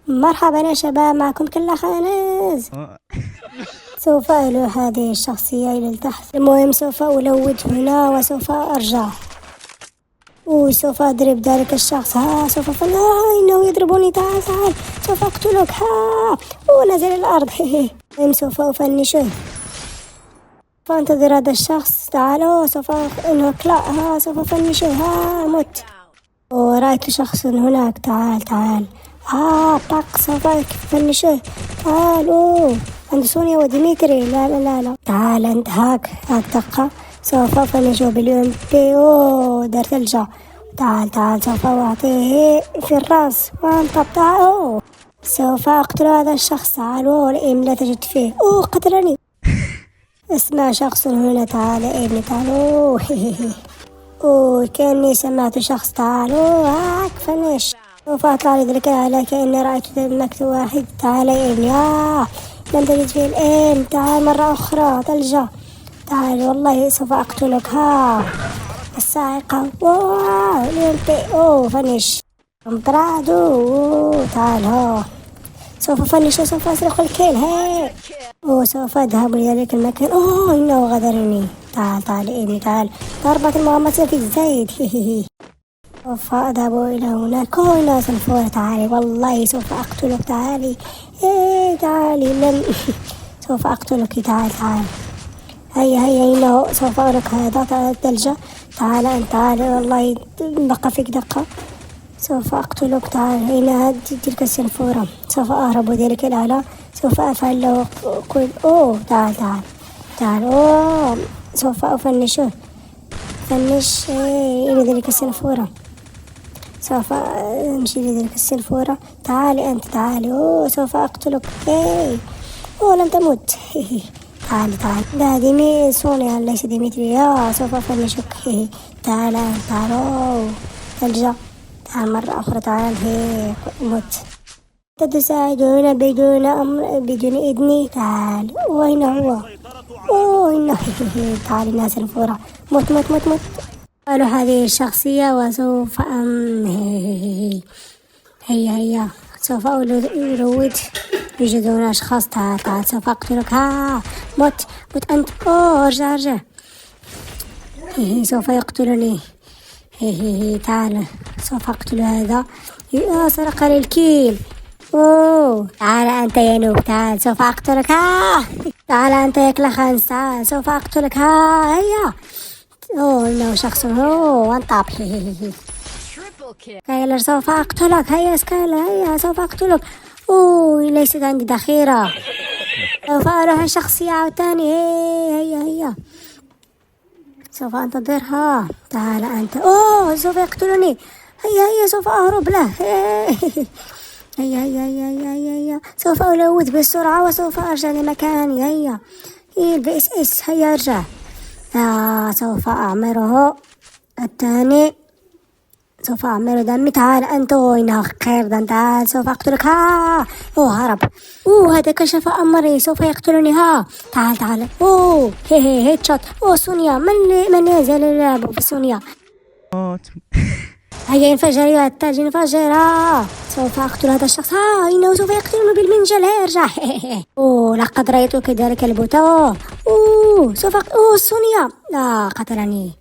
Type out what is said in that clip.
مرحبا يا شباب، معكم كلا خانز. سوف ألو هذه الشخصية إلى التحت. المهم سوف ألوث هنا وسوف أرجع وسوف أضرب ذلك الشخص. سوف إنه يضربني. تعال سوف أقتلك. ونزل الأرض. سوف أفنشه. فانتظر هذا الشخص. تعال سوف أنهك. لا سوف أفنشه. مت. ورأيت شخص هناك. تعال طق. سوف أفنشه. تعال. عند سونيا وديمتري. لا تعال أنت. هاك دقة. سوف أفنشه باليوم بي. دار ثلجة. تعال سوف أعطيه في الرأس وانطب. سوف أقتل هذا الشخص. تعال. الإيم لا تجد فيه. قتلني. اسمع شخص هنا. تعال ابني. تعال. كأني سمعت شخص. تعال. هاك فنش. سوف أطلع لذلك على كأني رأيت مكتوب واحد. تعال يا ابني. لم تجد فيه الإيم. تعال مرة أخرى. ثلجة. تعال والله سوف أقتلك. السائقة. فنش. تعال. سوف أفنش وسوف أسرق الكيل. سوف أذهب لذلك المكان. إنه غدرني. تعال ابني. تعال. ضربة المغمسة في الزيت. سوف أذهب إلى هناك. إنه سنفورة. تعالي والله سوف أقتلك. تعالي. تعالي. سوف أقتلك. تعال. هيا إنه سوف أرك هذا الثلجة. تعال أنت. تعال والله بقى فيك دقة. سوف أقتلك. تعال. أين تلك السنفورة؟ سوف أهرب ذلك الأعلى. سوف أفعل له كل. تعال. سوف أفنشه. فنش إلى ذلك السنفورة. سوف أمشي لذلك السنفورة. تعالي أنت. تعالي. سوف أقتلك. لم تمت. تعال. لا ديمي سونيا ليس ديمتري. سوف أفنشك. تعال. ثلجة. تعال مرة أخرى. تعال. مت. تساعدون بدون إذني. تعال. وين هو؟ إنه. تعال ناس الفورة. مت. قالوا هذه الشخصية وسوف هيا سوف أروج. يوجدون أشخاص. تعال سوف أقتلك. مت أنت. ارجع. سوف يقتلني. تعال. سوف أقتل هذا. سرق لي الكيل. تعال أنت يا نوب. تعال سوف أقتلك. تعال أنت يا كلاخانز. تعال سوف أقتلك. هيا. إنه شخص. وانطب. سكايلر سوف أقتلك. هيا سكايلر. هيا سوف أقتلك. ليست عندي ذخيرة. سوف أروح الشخصية عاوتاني. هيا سوف أنتظرها. تعال أنت. سوف يقتلني. هيا سوف أهرب له. هيا سوف ألوث بالسرعة وسوف أرجع لمكاني. هيا البس. هيا أرجع. سوف أعمره الثاني. سوف أعمر دمي. تعال أنت. إنه خير. تعال سوف أقتلك. هرب. هذا كشف أمري. سوف يقتلني. تعال. هيد شوت. سونيا. من يزال يلعب في سونيا. هيا انفجر يا التاج. انفجر. سوف أقتل هذا الشخص. إنه سوف يقتلني بالمنجل. ارجع. لقد رأيت كذلك البوتا. سوف سونيا. قتلني.